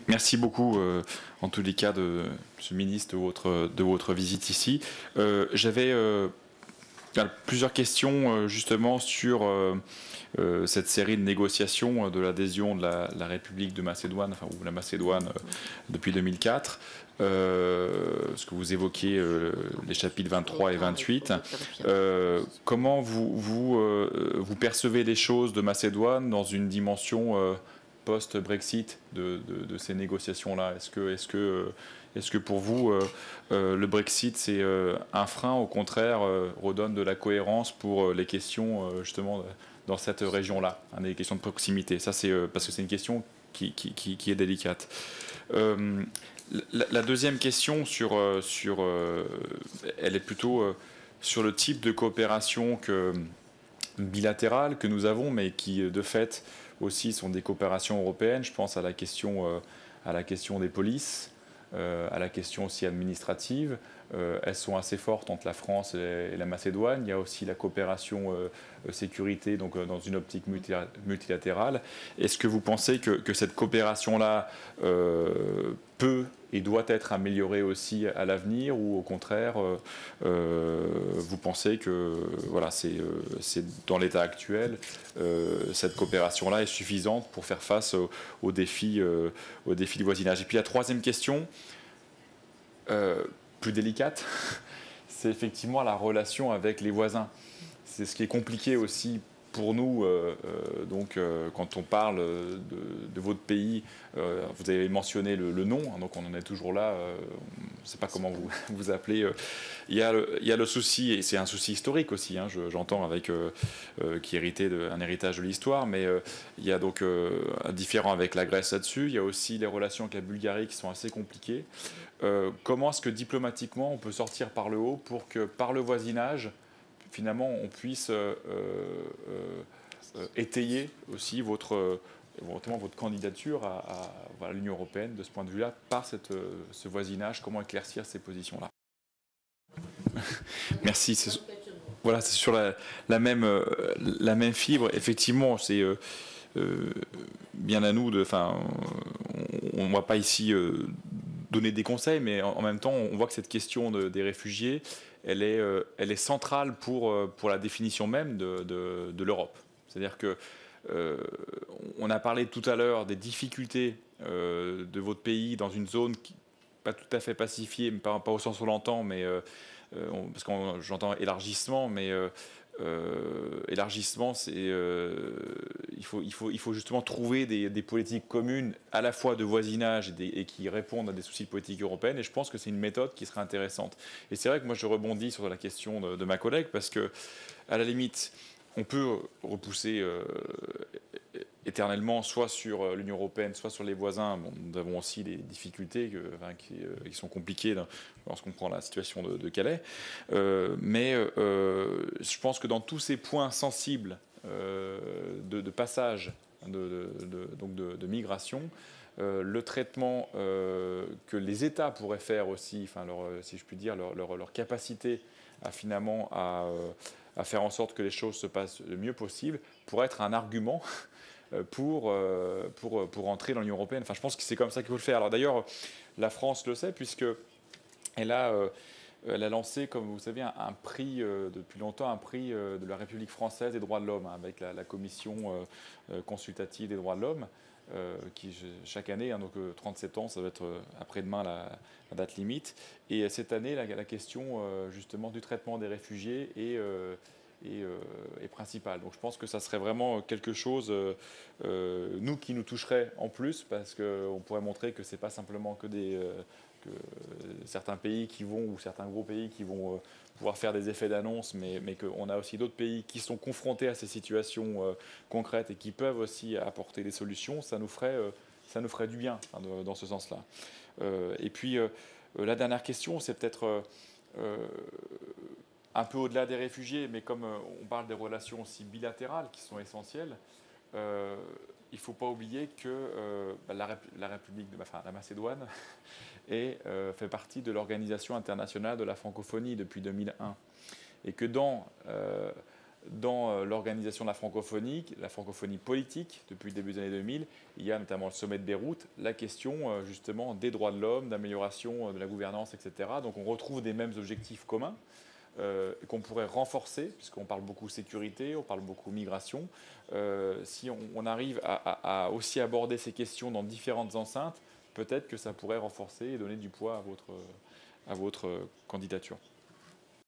Merci beaucoup, en tous les cas, Monsieur le ministre, de votre visite ici. J'avais plusieurs questions justement sur cette série de négociations de l'adhésion de la République de Macédoine, enfin, ou la Macédoine depuis 2004. Ce que vous évoquiez, les chapitres 23 et 28. Comment vous percevez les choses de Macédoine dans une dimension post-Brexit de ces négociations-là? Est-ce que pour vous, le Brexit, c'est un frein, au contraire, redonne de la cohérence pour les questions, justement, dans cette région-là, hein, des questions de proximité? Ça, c'est parce que c'est une question qui est délicate. La deuxième question elle est plutôt sur le type de coopération bilatérale que nous avons, mais qui, de fait, aussi sont des coopérations européennes. Je pense à la question des polices, à la question aussi administrative. Elles sont assez fortes entre la France et la Macédoine. Il y a aussi la coopération sécurité, donc dans une optique multilatérale. Est-ce que vous pensez que cette coopération-là peut et doit être améliorée aussi à l'avenir, ou au contraire, vous pensez que voilà, c'est dans l'état actuel, cette coopération-là est suffisante pour faire face aux défis du voisinage? Et puis la troisième question, plus délicate, c'est effectivement la relation avec les voisins. C'est ce qui est compliqué aussi pour nous, quand on parle de votre pays. Vous avez mentionné le nom, hein, donc on en est toujours là, je ne sais pas comment vous appelez. Il y a le souci, et c'est un souci historique aussi, hein, j'entends, qui héritait d'un héritage de l'histoire, mais il y a donc un différent avec la Grèce là-dessus. Il y a aussi les relations avec la Bulgarie qui sont assez compliquées. Comment est-ce que diplomatiquement on peut sortir par le haut pour que par le voisinage, finalement, on puisse étayer aussi votre candidature à l'Union européenne de ce point de vue-là, par ce voisinage? Comment éclaircir ces positions-là? Merci. Voilà, c'est sur la même fibre. Effectivement, c'est bien à nous on ne va pas ici donner des conseils, mais en même temps, on voit que cette question des réfugiés, elle est centrale pour la définition même de l'Europe. C'est-à-dire que on a parlé tout à l'heure des difficultés de votre pays dans une zone pas tout à fait pacifiée, mais pas au sens où on l'entend, mais parce que j'entends élargissement, mais élargissement, il faut justement trouver des politiques communes à la fois de voisinage et qui répondent à des soucis de politique européenne. Et je pense que c'est une méthode qui serait intéressante. Et c'est vrai que moi je rebondis sur la question de ma collègue, parce que à la limite, on peut repousser éternellement, soit sur l'Union européenne, soit sur les voisins. Bon, nous avons aussi des difficultés qui sont compliquées lorsqu'on prend la situation de Calais. Mais je pense que dans tous ces points sensibles de passage, de migration, le traitement que les États pourraient faire aussi, si je puis dire, leur capacité à finalement à faire en sorte que les choses se passent le mieux possible, pourrait être un argument pour entrer dans l'Union européenne. Enfin, je pense que c'est comme ça qu'il faut le faire. Alors d'ailleurs, la France le sait, puisqu'elle a lancé, comme vous savez, un prix, depuis longtemps, un prix de la République française des droits de l'homme, hein, avec la commission consultative des droits de l'homme, qui chaque année, hein, donc 37 ans, ça va être après-demain la date limite. Et cette année, la question justement du traitement des réfugiés est principale. Donc je pense que ça serait vraiment quelque chose, qui nous toucherait en plus, parce qu'on pourrait montrer que ce n'est pas simplement que certains pays ou certains gros pays qui vont pouvoir faire des effets d'annonce, mais qu'on a aussi d'autres pays qui sont confrontés à ces situations concrètes et qui peuvent aussi apporter des solutions. Ça nous ferait du bien, hein, dans ce sens-là. Et puis la dernière question, c'est peut-être un peu au-delà des réfugiés, mais comme on parle des relations aussi bilatérales qui sont essentielles, il ne faut pas oublier que la République la Macédoine fait partie de l'Organisation internationale de la francophonie depuis 2001. Et que dans dans l'organisation de la francophonie politique, depuis le début des années 2000, il y a notamment le sommet de Beyrouth, la question justement des droits de l'homme, d'amélioration de la gouvernance, etc. Donc on retrouve des mêmes objectifs communs qu'on pourrait renforcer, puisqu'on parle beaucoup sécurité, on parle beaucoup migration. Si on arrive à aussi aborder ces questions dans différentes enceintes, peut-être que ça pourrait renforcer et donner du poids à votre candidature.